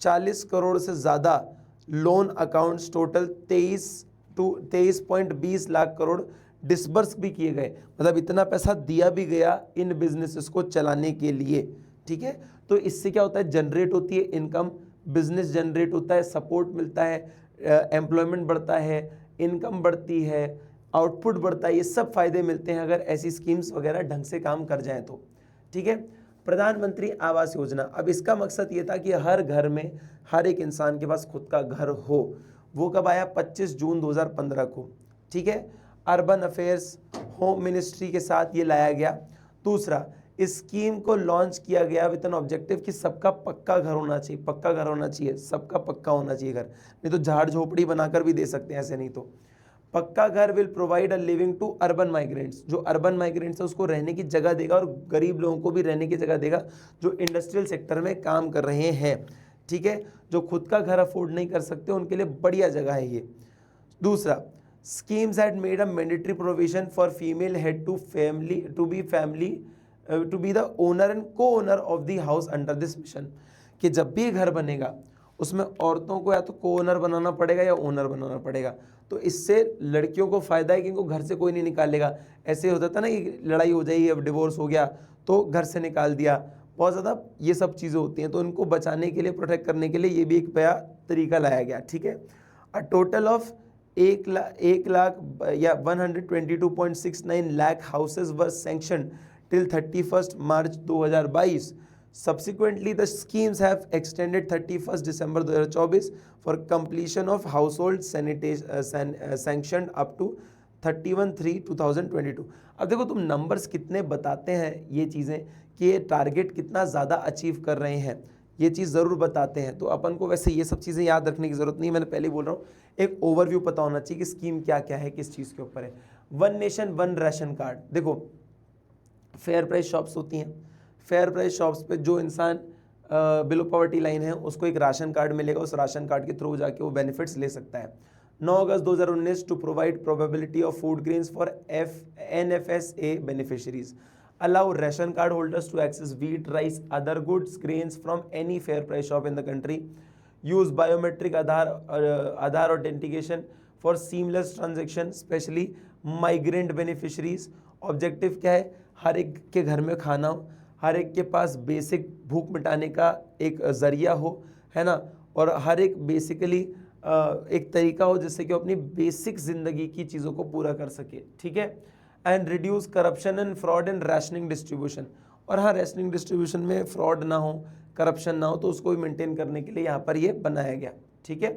40 करोड़ से ज़्यादा loan accounts total 23.20 lakh crore disburse भी किए गए, मतलब इतना पैसा दिया भी गया इन बिजनेसेस को चलाने के लिए। ठीक है, तो इससे क्या होता है, जनरेट होती है इनकम, बिजनेस जनरेट होता है, सपोर्ट मिलता है, एम्प्लॉयमेंट बढ़ता है, इनकम बढ़ती है, आउटपुट बढ़ता है, ये सब फायदे मिलते हैं अगर ऐसी स्कीम्स वगैरह ढंग से काम कर जाएं तो। ठीक है, प्रधानमंत्री आवास योजना, अब इसका मकसद ये था कि हर घर में हर एक इंसान के पास खुद का घर हो। वो कब आया, 25 जून 2015 को। ठीक है, अर्बन अफेयर्स होम मिनिस्ट्री के साथ ये लाया गया। दूसरा, इस स्कीम को लॉन्च किया गया विद एन ऑब्जेक्टिव कि सबका पक्का घर होना चाहिए, पक्का घर होना चाहिए, सबका पक्का होना चाहिए घर, नहीं तो झाड़ झोपड़ी बनाकर भी दे सकते हैं, ऐसे नहीं तो। पक्का घर will provide a living to urban migrants, जो अर्बन माइग्रेंट्स है उसको रहने की जगह देगा, और गरीब लोगों को भी रहने की जगह देगा जो इंडस्ट्रियल सेक्टर में काम कर रहे हैं। ठीक है, जो खुद का घर अफोर्ड नहीं कर सकते उनके लिए बढ़िया जगह है ये। दूसरा, schemes had made a mandatory provision for female head to be the owner and co-owner of the house under this mission, कि जब भी घर बनेगा उसमें औरतों को या तो को-ओनर बनाना पड़ेगा या ओनर बनाना पड़ेगा। तो इससे लड़कियों को फ़ायदा है कि इनको घर से कोई नहीं निकालेगा। ऐसे होता था ना कि लड़ाई हो जाएगी, अब डिवोर्स हो गया तो घर से निकाल दिया, बहुत ज़्यादा ये सब चीज़ें होती हैं। तो इनको बचाने के लिए, प्रोटेक्ट करने के लिए ये भी एक नया तरीका लाया गया, ठीक है। अ टोटल ऑफ 1 लाख या 122.69 lakh houses were sanction till 31 March 2022। Subsequently, the schemes have extended 31 December 2024 for completion of household sanitation sanctioned up to 31/3/2022। अब देखो तुम नंबर्स कितने बताते हैं ये चीज़ें कि ये टारगेट कितना ज़्यादा अचीव कर रहे हैं, ये चीज़ ज़रूर बताते हैं। तो अपन को वैसे ये सब चीज़ें याद रखने की ज़रूरत नहीं है, मैंने पहले ही बोल रहा हूँ, एक ओवरव्यू पता होना चाहिए कि स्कीम क्या क्या है, किस चीज़ के ऊपर है। One nation one ration card, देखो फेयर प्राइस शॉप्स होती हैं, फेयर प्राइस शॉप्स पे जो इंसान बिलो पॉवर्टी लाइन है उसको एक राशन कार्ड मिलेगा, उस राशन कार्ड के थ्रू जाके वो बेनिफिट्स ले सकता है। 9 August 2019 to provide probability of food grains for NFSA beneficiaries, allow ration card holders to access wheat, rice, other goods, grains from any fair price shop in the country, use biometric Aadhaar authentication for seamless transaction, especially migrant beneficiaries। Objective क्या है, हर एक के घर में खाना हो, हर एक के पास बेसिक भूख मिटाने का एक ज़रिया हो, है ना, और हर एक बेसिकली एक तरीका हो जिससे कि वो अपनी बेसिक ज़िंदगी की चीज़ों को पूरा कर सके, ठीक है। And reduce corruption and fraud in rationing distribution, और हाँ रैशनिंग डिस्ट्रीब्यूशन में फ्रॉड ना हो, करप्शन ना हो, तो उसको भी मेंटेन करने के लिए यहाँ पर ये बनाया गया, ठीक है।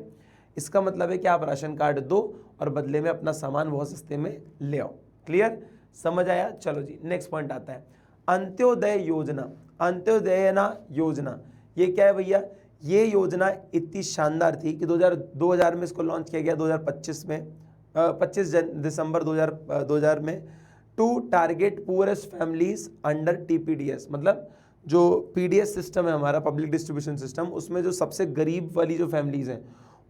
इसका मतलब है कि आप राशन कार्ड दो और बदले में अपना सामान बहुत सस्ते में ले आओ। क्लियर, समझ आया? चलो जी, नेक्स्ट पॉइंट आता है अंत्योदय योजना। अंत्योदय योजना ये क्या है भैया? ये योजना इतनी शानदार थी कि 2000 में इसको लॉन्च किया गया, 2025 में 25 दिसंबर 2000 में, to target poorest families under TPDS। मतलब जो PDS सिस्टम है हमारा, पब्लिक डिस्ट्रीब्यूशन सिस्टम, उसमें जो सबसे गरीब वाली जो फैमिलीज हैं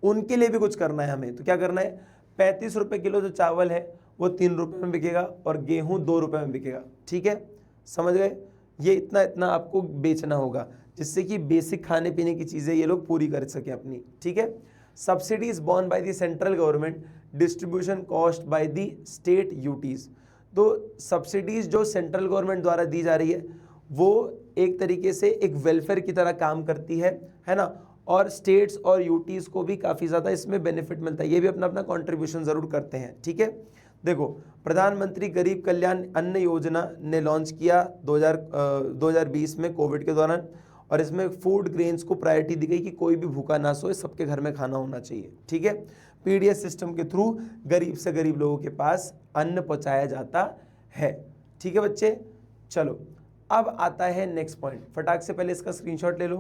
उनके लिए भी कुछ करना है हमें। तो क्या करना है, 35 रुपये किलो जो चावल है वो 3 रुपये में बिकेगा और गेहूँ 2 रुपये में बिकेगा, ठीक है, समझ गए। ये इतना इतना आपको बेचना होगा जिससे कि बेसिक खाने पीने की चीज़ें ये लोग पूरी कर सकें अपनी, ठीक है। Subsidies born by the central government, distribution cost by the state UTs. तो सब्सिडीज जो सेंट्रल गवर्नमेंट द्वारा दी जा रही है वो एक तरीके से एक वेलफेयर की तरह काम करती है ना, और स्टेट्स और यूटीज को भी काफ़ी ज़्यादा इसमें बेनिफिट मिलता है, ये भी अपना अपना कॉन्ट्रीब्यूशन ज़रूर करते हैं, ठीक है। देखो, प्रधानमंत्री गरीब कल्याण अन्न योजना ने लॉन्च किया 2020 में कोविड के दौरान, और इसमें फूड ग्रेन्स को प्रायोरिटी दी गई कि कोई भी भूखा ना सोए, सबके घर में खाना होना चाहिए, ठीक है। PDS सिस्टम के थ्रू गरीब से गरीब लोगों के पास अन्न पहुंचाया जाता है, ठीक है बच्चे। चलो अब आता है नेक्स्ट पॉइंट, फटाक से पहले इसका स्क्रीनशॉट ले लो।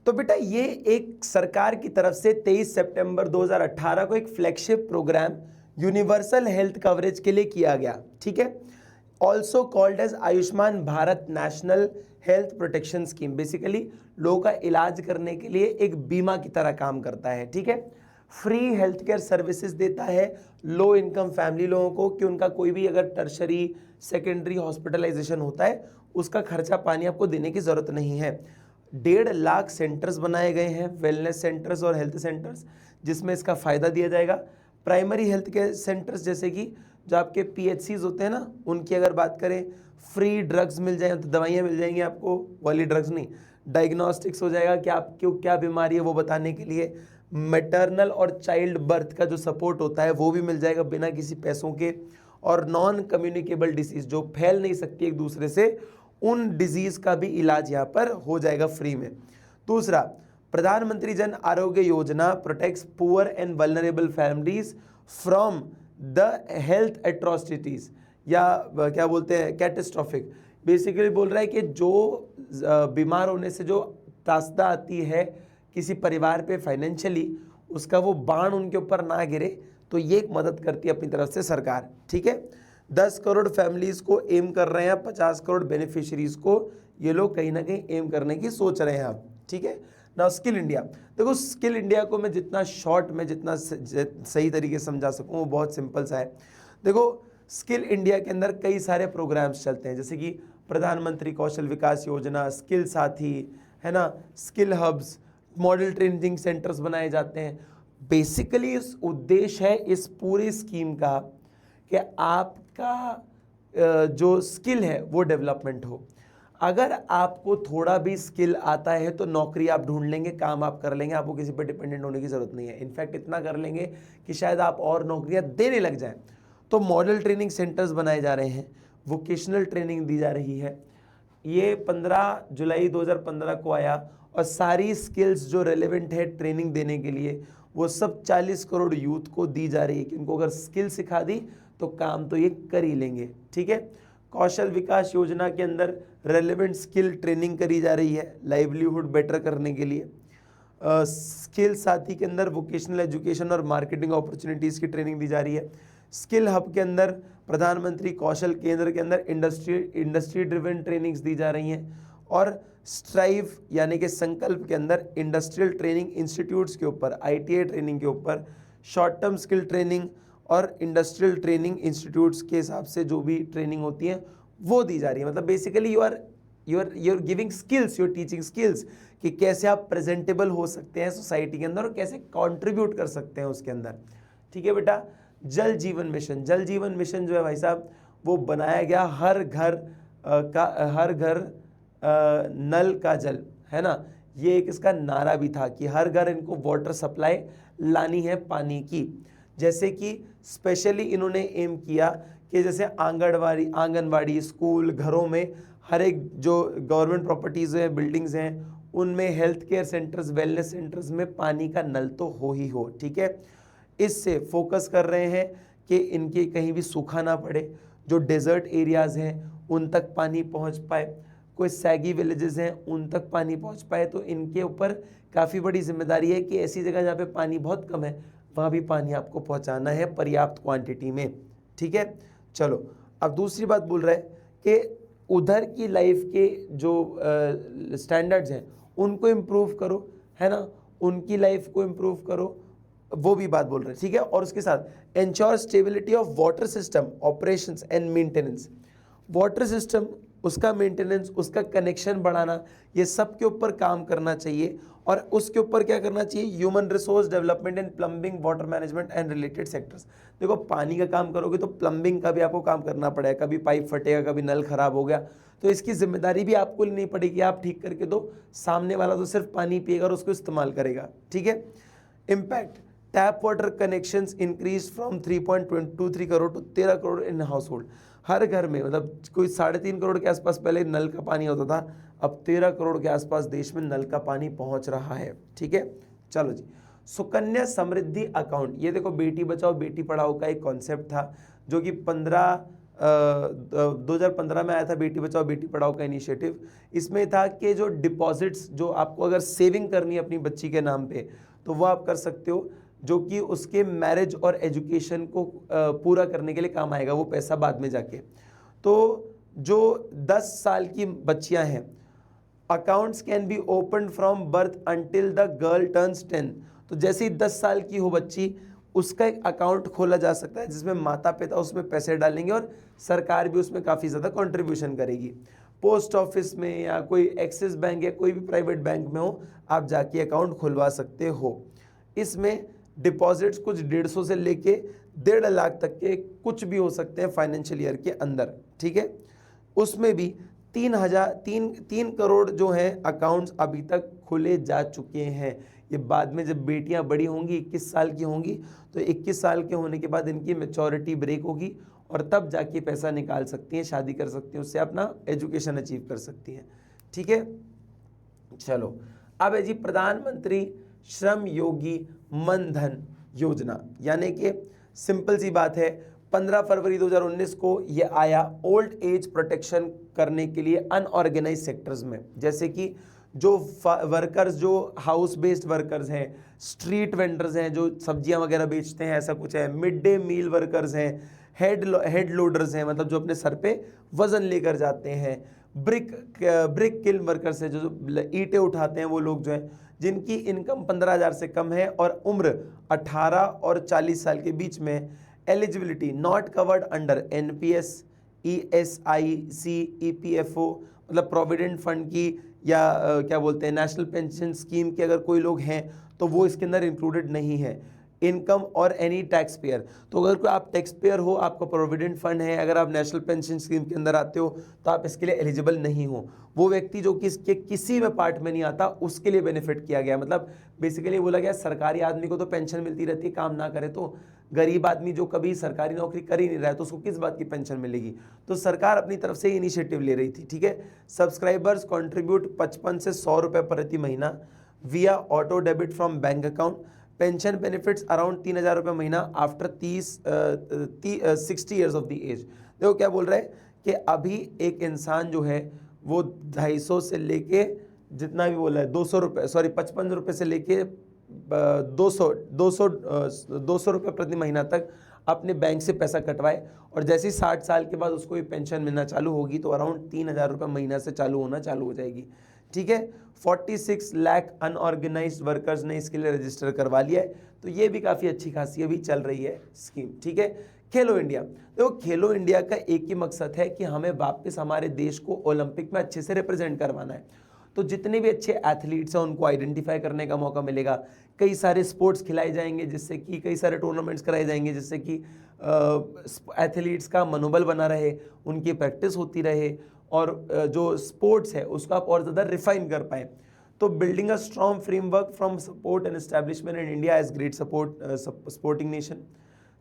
तो बेटा ये एक सरकार की तरफ से 23 सितंबर 2018 को एक flagship programme universal health coverage के लिए किया गया, ठीक है। Also called as Ayushman Bharat national health protection scheme. Basically लोगों का इलाज करने के लिए एक बीमा की तरह काम करता है, ठीक है। फ्री हेल्थ केयर सर्विसेज देता है लो इनकम फैमिली लोगों को, कि उनका कोई भी अगर टर्शरी सेकेंडरी हॉस्पिटलाइजेशन होता है उसका खर्चा पानी आपको देने की ज़रूरत नहीं है। 1.5 लाख सेंटर्स बनाए गए हैं, वेलनेस सेंटर्स और हेल्थ सेंटर्स, जिसमें इसका फ़ायदा दिया जाएगा। प्राइमरी हेल्थ केयर सेंटर्स जैसे कि जो आपके PHCs होते हैं ना, उनकी अगर बात करें, फ्री ड्रग्स मिल जाएंगे, तो दवाइयाँ मिल जाएंगी आपको, वाली ड्रग्स नहीं, डायग्नोस्टिक्स हो जाएगा कि आपको क्या बीमारी है वो बताने के लिए। मैटरनल और चाइल्ड बर्थ का जो सपोर्ट होता है वो भी मिल जाएगा बिना किसी पैसों के। और नॉन कम्युनिकेबल डिसीज़ जो फैल नहीं सकती एक दूसरे से, उन डिजीज़ का भी इलाज यहाँ पर हो जाएगा फ्री में। दूसरा, प्रधानमंत्री Jan Arogya Yojana protects poor and vulnerable families from the health atrocities, या क्या बोलते हैं, कैटेस्ट्रॉफिक। बेसिकली बोल रहा है कि जो बीमार होने से जो त्रासदा आती है किसी परिवार पे फाइनेंशियली, उसका वो बाण उनके ऊपर ना गिरे, तो ये एक मदद करती है अपनी तरफ से सरकार, ठीक है। 10 करोड़ फैमिलीज को एम कर रहे हैं, 50 करोड़ बेनिफिशरीज को ये लोग कहीं ना कहीं एम करने की सोच रहे हैं आप, ठीक है ना। स्किल इंडिया, देखो स्किल इंडिया को मैं जितना शॉर्ट में जितना सही तरीके से समझा सकूं वो बहुत सिंपल सा है। देखो स्किल इंडिया के अंदर कई सारे प्रोग्राम्स चलते हैं, जैसे कि प्रधानमंत्री कौशल विकास योजना, स्किल साथी, है ना, skill hubs, model training centres बनाए जाते हैं। बेसिकली इस उद्देश्य है इस पूरी स्कीम का कि आपका जो स्किल है वो डेवलपमेंट हो। अगर आपको थोड़ा भी स्किल आता है तो नौकरी आप ढूंढ लेंगे, काम आप कर लेंगे, आपको किसी पर डिपेंडेंट होने की ज़रूरत नहीं है। इनफैक्ट इतना कर लेंगे कि शायद आप और नौकरियां देने लग जाएं। तो मॉडल ट्रेनिंग सेंटर्स बनाए जा रहे हैं, वोकेशनल ट्रेनिंग दी जा रही है। ये 15 जुलाई 2015 को आया और सारी स्किल्स जो रेलेवेंट है ट्रेनिंग देने के लिए वो सब 40 करोड़ यूथ को दी जा रही है कि उनको अगर स्किल सिखा दी तो काम तो ये कर ही लेंगे। ठीक है, कौशल विकास योजना के अंदर रेलेवेंट स्किल ट्रेनिंग करी जा रही है लाइवलीहुड बेटर करने के लिए। स्किल साथी के अंदर वोकेशनल एजुकेशन और मार्केटिंग अपॉर्चुनिटीज़ की ट्रेनिंग दी जा रही है। स्किल हब के अंदर प्रधानमंत्री कौशल केंद्र के अंदर इंडस्ट्री ड्रिवन ट्रेनिंग्स दी जा रही हैं। और स्ट्राइव यानी कि संकल्प के अंदर इंडस्ट्रियल ट्रेनिंग इंस्टीट्यूट्स के ऊपर, ITI ट्रेनिंग के ऊपर शॉर्ट टर्म स्किल ट्रेनिंग और इंडस्ट्रियल ट्रेनिंग इंस्टीट्यूट्स के हिसाब से जो भी ट्रेनिंग होती है वो दी जा रही है। मतलब basically you are giving skills, you are teaching skills कि कैसे आप प्रेजेंटेबल हो सकते हैं सोसाइटी के अंदर और कैसे कंट्रीब्यूट कर सकते हैं उसके अंदर। ठीक है बेटा, जल जीवन मिशन, जल जीवन मिशन जो है भाई साहब वो बनाया गया हर घर नल का जल, है ना। ये एक इसका नारा भी था कि हर घर इनको वाटर सप्लाई लानी है पानी की। जैसे कि स्पेशली इन्होंने एम किया कि जैसे आंगनवाड़ी स्कूल, घरों में हर एक जो गवर्नमेंट प्रॉपर्टीज़ हैं, बिल्डिंग्स हैं, उनमें health care centres, wellness centres में पानी का नल तो हो ही हो। ठीक है, इससे फोकस कर रहे हैं कि इनके कहीं भी सूखा ना पड़े, जो डेजर्ट एरियाज़ हैं उन तक पानी पहुंच पाए, कोई सैगी विलेजेस हैं उन तक पानी पहुंच पाए। तो इनके ऊपर काफ़ी बड़ी जिम्मेदारी है कि ऐसी जगह जहाँ पे पानी बहुत कम है वहाँ भी पानी आपको पहुँचाना है पर्याप्त क्वांटिटी में। ठीक है, चलो अब दूसरी बात बोल रहा है कि उधर की लाइफ के जो स्टैंडर्ड्स हैं उनको इम्प्रूव करो, है ना, उनकी लाइफ को इम्प्रूव करो, वो भी बात बोल रहे हैं। ठीक है, और उसके साथ ensure stability of water system operations and maintenance, water system उसका मेंटेनेंस, उसका कनेक्शन बढ़ाना, ये सब के ऊपर काम करना चाहिए। और उसके ऊपर क्या करना चाहिए, human resource development in plumbing, water management and related sectors. देखो पानी का काम करोगे तो प्लम्बिंग का भी आपको काम करना पड़ेगा, कभी पाइप फटेगा, कभी नल खराब हो गया तो इसकी जिम्मेदारी भी आपको लेनी पड़ेगी, आप ठीक करके दो, सामने वाला तो सिर्फ पानी पिएगा और उसको इस्तेमाल करेगा। ठीक है, impact tap water connections increase from 3.23 crore to 13 crore in household. हर घर में मतलब कोई 3.5 करोड़ के आसपास पहले नल का पानी होता था, अब 13 करोड़ के आसपास देश में नल का पानी पहुंच रहा है। ठीक है, चलो जी, सुकन्या समृद्धि अकाउंट, ये देखो बेटी बचाओ बेटी पढ़ाओ का एक कॉन्सेप्ट था जो कि 2015 में आया था, बेटी बचाओ बेटी पढ़ाओ का इनिशिएटिव। इसमें था कि जो डिपॉजिट्स, जो आपको अगर सेविंग करनी है अपनी बच्ची के नाम पे तो वो आप कर सकते हो, जो कि उसके मैरिज और एजुकेशन को पूरा करने के लिए काम आएगा, वो पैसा बाद में जाके। तो जो 10 साल की बच्चियां हैं, accounts can be open from birth until the girl turns 10। तो जैसे ही 10 साल की हो बच्ची, उसका एक अकाउंट खोला जा सकता है जिसमें माता पिता उसमें पैसे डालेंगे और सरकार भी उसमें काफ़ी ज़्यादा कंट्रीब्यूशन करेगी। पोस्ट ऑफिस में या कोई एक्सिस बैंक या कोई भी प्राइवेट बैंक में हो, आप जाके अकाउंट खुलवा सकते हो। इसमें डिपॉजिट्स कुछ 150 से लेके 1.5 लाख तक के कुछ भी हो सकते हैं फाइनेंशियल ईयर के अंदर। ठीक है, उसमें भी 3 करोड़ जो हैं अकाउंट्स अभी तक खुले जा चुके हैं। ये बाद में जब बेटियां बड़ी होंगी, 21 साल की होंगी, तो 21 साल के होने के बाद इनकी मैच्योरिटी ब्रेक होगी और तब जाके पैसा निकाल सकती हैं, शादी कर सकती हैं, उससे अपना एजुकेशन अचीव कर सकती हैं। ठीक है, चलो अब है जी प्रधानमंत्री श्रम योगी मन धन योजना, यानी कि सिंपल सी बात है, 15 फरवरी 2019 को ये आया ओल्ड एज प्रोटेक्शन करने के लिए अनऑर्गेनाइज सेक्टर्स में, जैसे कि जो वर्कर्स, जो हाउस बेस्ड वर्कर्स हैं, स्ट्रीट वेंडर्स हैं जो सब्जियां वगैरह बेचते हैं, ऐसा कुछ है, मिड डे मील वर्कर्स हैं, हेड लोडर्स हैं, मतलब जो अपने सर पे वजन लेकर जाते हैं, ब्रिक किल्न वर्कर्स हैं जो ईंटें उठाते हैं, वो लोग जो हैं जिनकी इनकम 15,000 से कम है और उम्र 18 और 40 साल के बीच में। Eligibility not covered under NPS, ESIC, EPFO मतलब प्रोविडेंट फंड की या क्या बोलते हैं नेशनल पेंशन स्कीम के अगर कोई लोग हैं तो वो इसके अंदर इंक्लूडेड नहीं है। इनकम और एनी टैक्स पेयर, तो अगर कोई आप टैक्स पेयर हो, आपका प्रोविडेंट फंड है, अगर आप नेशनल पेंशन स्कीम के अंदर आते हो तो आप इसके लिए एलिजिबल नहीं हो। वो व्यक्ति जो कि इसके किसी भी पार्ट में नहीं आता उसके लिए बेनिफिट किया गया। मतलब बेसिकली बोला गया सरकारी आदमी को तो पेंशन मिलती रहती है काम ना करे तो, गरीब आदमी जो कभी सरकारी नौकरी कर ही नहीं रहा है तो उसको किस बात की पेंशन मिलेगी। तो सरकार अपनी तरफ से इनिशिएटिव ले रही थी, ठीक है। सब्सक्राइबर्स कंट्रीब्यूट 55 से 100 रुपये प्रति महीना via auto debit from bank account. Pension benefits around 3,000 रुपये महीना after 60 years of the age. देखो क्या बोल रहा है कि अभी एक इंसान जो है वो 250 से लेके जितना भी बोला है 200 रुपये, सॉरी 55 रुपये से लेके 200 रुपये प्रति महीना तक अपने बैंक से पैसा कटवाए, और जैसे ही 60 साल के बाद उसको ये पेंशन मिलना चालू होगी तो अराउंड 3,000 रुपये महीना से चालू हो जाएगी, ठीक है। 46 लाख अनऑर्गेनाइज्ड वर्कर्स ने इसके लिए रजिस्टर करवा लिया है, तो ये भी काफ़ी अच्छी खासी अभी चल रही है स्कीम, ठीक है। खेलो इंडिया, देखो खेलो इंडिया का एक ही मकसद है कि हमें वापस हमारे देश को ओलंपिक में अच्छे से रिप्रेजेंट करवाना है। तो जितने भी अच्छे एथलीट्स हैं उनको आइडेंटिफाई करने का मौका मिलेगा, कई सारे स्पोर्ट्स खिलाए जाएंगे जिससे कि कई सारे टूर्नामेंट्स कराए जाएंगे जिससे कि एथलीट्स का मनोबल बना रहे, उनकी प्रैक्टिस होती रहे, और जो स्पोर्ट्स है उसको आप और ज़्यादा रिफाइन कर पाएँ। तो building a strong framework from support and establishment in India as great sporting nation,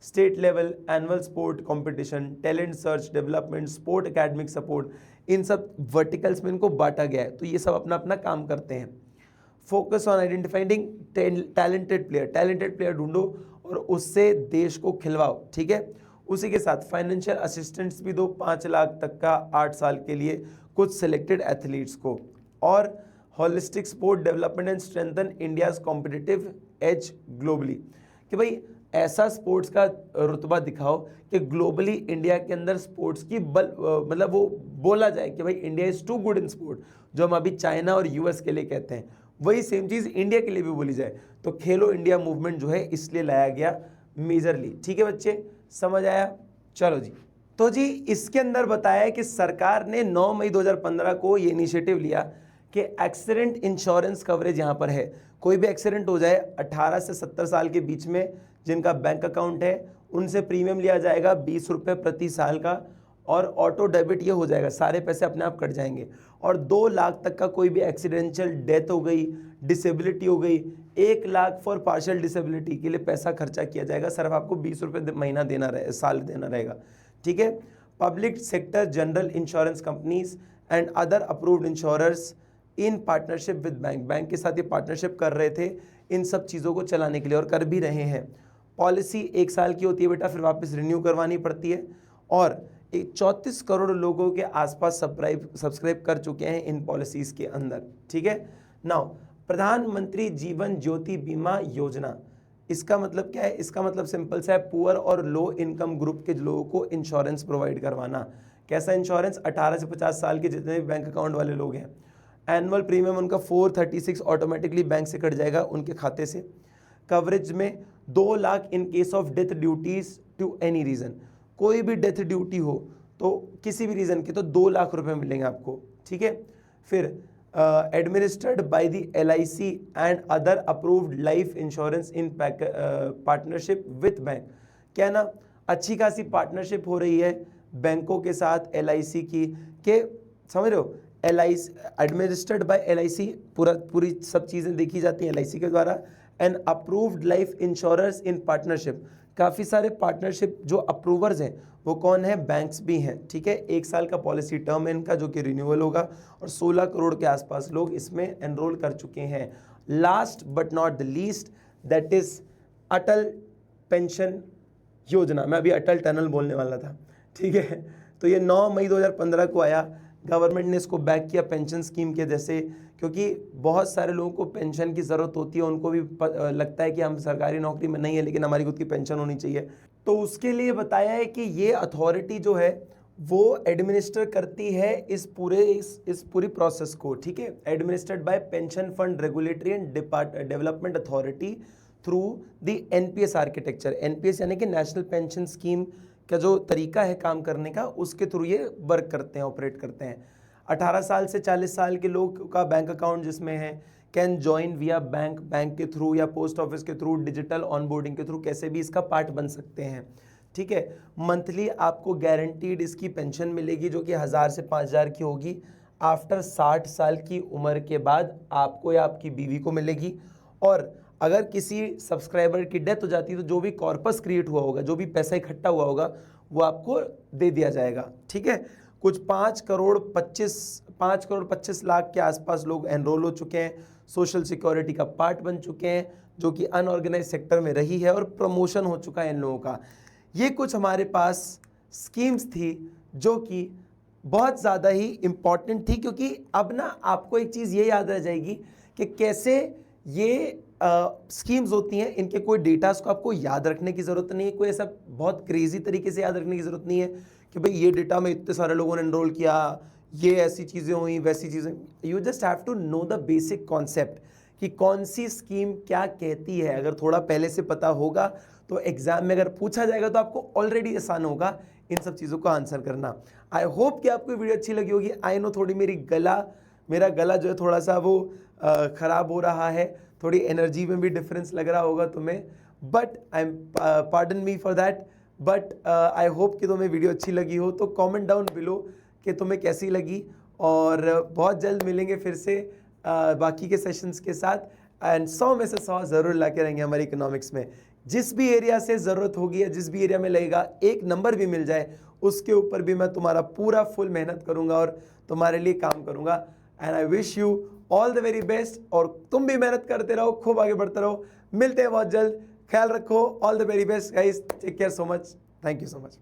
state level annual sport competition, talent search development, sport academic support, इन सब वर्टिकल्स में इनको बांटा गया है, तो ये सब अपना अपना काम करते हैं। Focus on identifying talented player ढूंढो और उससे देश को खिलवाओ, ठीक है। उसी के साथ फाइनेंशियल असिस्टेंट्स भी दो 5 लाख तक का 8 साल के लिए कुछ सिलेक्टेड एथलीट्स को, और holistic sport development and strengthen India's competitive as globally, कि भाई ऐसा स्पोर्ट्स का रुतबा दिखाओ कि ग्लोबली इंडिया के अंदर स्पोर्ट्स की मतलब वो बोला जाए कि भाई India is too good in sport, जो हम अभी चाइना और यूएस के लिए कहते हैं वही सेम चीज़ इंडिया के लिए भी बोली जाए। तो खेलो इंडिया मूवमेंट जो है इसलिए लाया गया मेजरली, ठीक है बच्चे, समझ आया। चलो जी, तो जी इसके अंदर बताया कि सरकार ने 9 मई 2015 को ये इनिशिएटिव लिया कि एक्सीडेंट इंश्योरेंस कवरेज यहाँ पर है, कोई भी एक्सीडेंट हो जाए 18 से 70 साल के बीच में जिनका बैंक अकाउंट है उनसे प्रीमियम लिया जाएगा 20 रुपये प्रति साल का, और ऑटो डेबिट ये हो जाएगा, सारे पैसे अपने आप कट जाएंगे। और 2 लाख तक का कोई भी एक्सीडेंशियल डेथ हो गई, डिसेबिलिटी हो गई, 1 लाख फॉर पार्शियल डिसेबिलिटी के लिए पैसा खर्चा किया जाएगा, सिर्फ आपको 20 रुपये महीना देना रहे, साल देना रहेगा, ठीक है। Public sector general insurance companies and other approved insurers in partnership with bank के साथ ये पार्टनरशिप कर रहे थे इन सब चीज़ों को चलाने के लिए, और कर भी रहे हैं। पॉलिसी 1 साल की होती है बेटा, फिर वापस रिन्यू करवानी पड़ती है, और 34 करोड़ लोगों के आसपास सब्सक्राइब कर चुके हैं इन पॉलिसीज़ के अंदर, ठीक है। नाउ प्रधानमंत्री जीवन ज्योति बीमा योजना, इसका मतलब क्या है? इसका मतलब सिंपल सा है, पुअर और लो इनकम ग्रुप के लोगों को इंश्योरेंस प्रोवाइड करवाना। कैसा इंश्योरेंस? 18 से 50 साल के जितने भी बैंक अकाउंट वाले लोग हैं, एनुअल प्रीमियम उनका 436 ऑटोमेटिकली बैंक से कट जाएगा उनके खाते से। कवरेज में 2 lakh in case of death duties to any reason, कोई भी डेथ ड्यूटी हो तो किसी भी रीज़न की तो 2 लाख रुपए मिलेंगे आपको, ठीक है। फिर administered by the LIC and other approved life insurance in partnership with bank. क्या ना अच्छी खासी पार्टनरशिप हो रही है बैंकों के साथ LIC की, के समझ रहे हो, LIC एडमिनिस्टर्ड बाय LIC, पूरी सब चीज़ें देखी जाती हैं LIC के द्वारा। And approved life insurance in partnership, काफ़ी सारे पार्टनरशिप जो अप्रूवर्स हैं वो कौन है? बैंक्स भी हैं, ठीक है। 1 साल का पॉलिसी टर्म है इनका जो कि रिन्यूअल होगा, और 16 करोड़ के आसपास लोग इसमें एनरोल कर चुके हैं। Last but not the least, that is Atal pension योजना। मैं अभी अटल टनल बोलने वाला था, ठीक है। तो ये 9 मई 2015 को आया, गवर्नमेंट ने इसको बैक किया पेंशन स्कीम के जैसे, क्योंकि बहुत सारे लोगों को पेंशन की ज़रूरत होती है, उनको भी लगता है कि हम सरकारी नौकरी में नहीं है लेकिन हमारी खुद की पेंशन होनी चाहिए। तो उसके लिए बताया है कि ये अथॉरिटी जो है वो एडमिनिस्टर करती है इस पूरी प्रोसेस को, ठीक है। Administered by pension fund regulatory and development authority through the NPS architecture. NPS यानी कि नेशनल पेंशन स्कीम का जो तरीका है काम करने का, उसके थ्रू ये वर्क करते हैं, ऑपरेट करते हैं। 18 साल से 40 साल के लोग का बैंक अकाउंट जिसमें है कैन ज्वाइन विया बैंक के थ्रू या पोस्ट ऑफिस के थ्रू, डिजिटल ऑनबोर्डिंग के थ्रू कैसे भी इसका पार्ट बन सकते हैं। ठीक है, मंथली आपको गारंटीड इसकी पेंशन मिलेगी जो कि 1000 से 5000 की होगी। आफ्टर 60 साल की उम्र के बाद आपको या आपकी बीवी को मिलेगी। और अगर किसी सब्सक्राइबर की डेथ हो जाती है तो जो भी कॉर्पस क्रिएट हुआ होगा, जो भी पैसा इकट्ठा हुआ होगा, वो आपको दे दिया जाएगा। ठीक है, कुछ 5 करोड़ 25 लाख के आसपास लोग एनरोल हो चुके हैं, सोशल सिक्योरिटी का पार्ट बन चुके हैं, जो कि अनऑर्गेनाइज सेक्टर में रही है और प्रमोशन हो चुका है इन लोगों का। ये कुछ हमारे पास स्कीम्स थी जो कि बहुत ज़्यादा ही इम्पॉर्टेंट थी, क्योंकि अब ना आपको एक चीज़ ये याद रह जाएगी कि कैसे ये स्कीम्स होती हैं, इनके कोई डेटास को आपको याद रखने की ज़रूरत नहीं है, कोई ऐसा बहुत क्रेजी तरीके से याद रखने की ज़रूरत नहीं है कि भाई ये डेटा में इतने सारे लोगों ने एनरोल किया, ये ऐसी चीज़ें हुई, वैसी चीज़ें। You just have to know the basic concept कि कौन सी स्कीम क्या कहती है। अगर थोड़ा पहले से पता होगा तो एग्जाम में अगर पूछा जाएगा तो आपको ऑलरेडी आसान होगा इन सब चीज़ों को आंसर करना। आई होप कि आपको वीडियो अच्छी लगी होगी। आई नो थोड़ी मेरा गला जो है थोड़ा सा वो ख़राब हो रहा है, थोड़ी एनर्जी में भी डिफरेंस लग रहा होगा तुम्हें, but I am pardon me for that. But I hope कि तुम्हें वीडियो अच्छी लगी हो, तो कमेंट डाउन बिलो कि तुम्हें कैसी लगी। और बहुत जल्द मिलेंगे फिर से बाकी के सेशंस के साथ। एंड 100 में से 100 ज़रूर ला के रहेंगे हमारी इकोनॉमिक्स में। जिस भी एरिया से ज़रूरत होगी या जिस भी एरिया में लगेगा एक नंबर भी मिल जाए, उसके ऊपर भी मैं तुम्हारा पूरा फुल मेहनत करूँगा और तुम्हारे लिए काम करूँगा। And I wish you all the very best, और तुम भी मेहनत करते रहो, खूब आगे बढ़ते रहो। मिलते हैं बहुत जल्द, ख्याल रखो। All the very best guys, take care so much, thank you so much.